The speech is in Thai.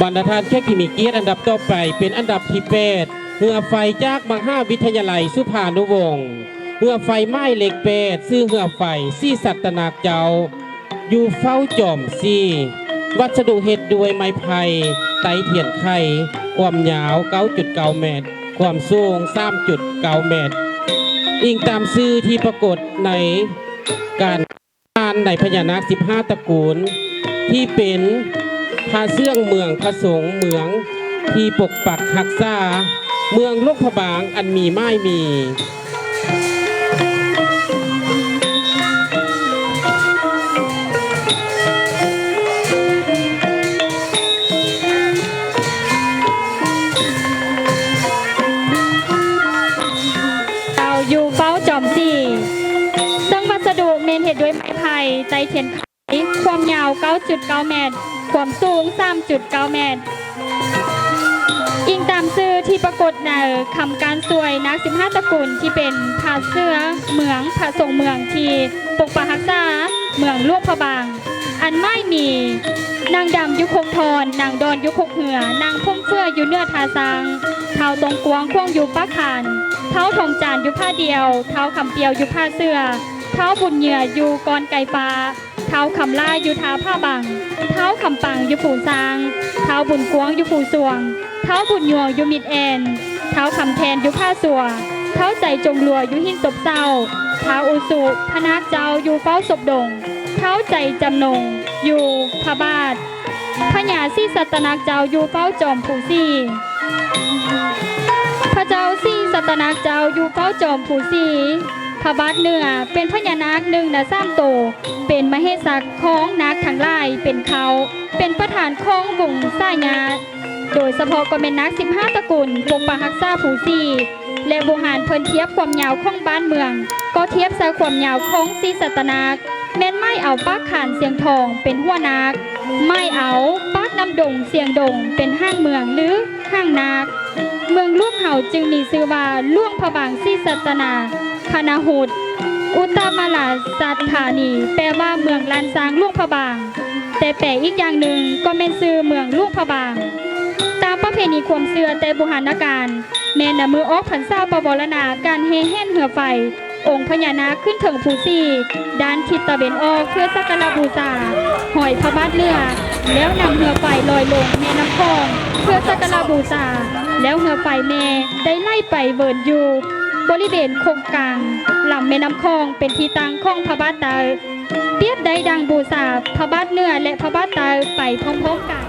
บรรดาท่านแค่กิมีเกียรติอันดับต่อไปเป็นอันดับที่8เรือไฟจากมหาวิทยาลัยสุภานุวงศ์เรือไฟไม้เหล็ก8ซึ่งเรือไฟซี่สัตนาเจ้าอยู่เฝ้าจอมซี่วัสดุเห็ดด้วยไม้ไผ่ไตเทียนไข่ความยาว 9.9 เมตรความสูง 3.9 เมตรอิงตามชื่อที่ปรากฏในการอ่านในพญานาค15ตระกูลที่เป็นพาเสื่องเมืองพระสงฆ์เมืองที่ปกปักรักษาเมืองโลกพบางอันมีไม้มีอยู่เฝ้าจอมสี่ซึ่งวัสดุเมนเห็ดด้วยไม้ไผ่ไตเทียนไขความยาว 9.9 เมตรความสูง 3.9 เมตรอิงตามชื่อที่ปรากฏในคำการสวยนัก15ตระกูลที่เป็นผาเสื้อเมืองผาส่งเมืองที่ปกปักรักษาเมืองลวกพะบางอันไม่มีนางดำยุคกทอนนางดอนยุคกเหือนางพุ่มเฟื่ออยู่เนื้อทาซางเท้าตรงกวงควงอยู่ป้าขานเท้าทองจานอยู่ผ้าเดียวเท้าคำเปียวอยู่ผ้าเสื้อเท้าบุญเหยื่ออยู่กรไก่ฟ้าเท้าคำล่าอยู่ท้าผ้าบังเท้าคำปังอยู่ผูซางเท้าบุญกวงอยู่ผูสวงเท้าบุญยวงอยู่มิดแอนเท้าคำแทนอยู่ผ้าสัวเท้าใจจงลัวอยู่หินตบเศร้าเท้าอุสุพนักเจ้าอยู่เฝ้าศพดงเท้าใจจำนงอยู่พระบาทพญาซี่สัตนักเจ้าอยู่เฝ้าจอมผูซี่พระเจ้าซี่สัตนักเจ้าอยู่เฝ้าจอมผูซี่พระบาทเหนือเป็นพญานาค1 ใน 3 โตเป็นมเหสักของนักทั้งหลายเป็นเขาเป็นประธานของวงสายาโดยเฉพาะก็เป็นนัก15ตระกูลปกปักรักษาผูซี่และโบราณเพิ่นเทียบความยาวของบ้านเมืองก็เทียบใส่ความยาวของซี่สัตนักแม้นไม่เอาปักขานเสียงทองเป็นหัวนาคไม่เอาปักน้ำดงเสียงดงเป็นห้างเมืองหรือห้างนาคเมืองล่วงเห่าจึงมีชื่อว่าล่วงพระบางซี่สัตนาคณหุดอุตมาลาสัตธานีแปลว่าเมืองลานซางล่วงพระบางแต่แปลอีกอย่างหนึ่งก็เป็นชื่อเมืองล่วงพระบางตามประเพณีความเชื่อแต่โบราณกาลแม่นมือออกพรรษาประวรณาการเฮแห่นเหือไฟองค์พญานาคขึ้นถึงภูซี่ด้านทิศตะวันออกเพื่อสักการะบูชาหอยพระบาทเรือแล้วนำเหือไฟลอยลงแม่น้ำคลองเพื่อสักการะบูชาแล้วเหือไฟแม่ได้ไล่ไปเวิร์นอยู่บริเวณโคงกลางลำแม่น้ำคลองเป็นที่ตั้งของพระบาทตาเปียบได้ดังบูชาพระบาทเหนือและพระบาทตาไปพร้อมๆกัน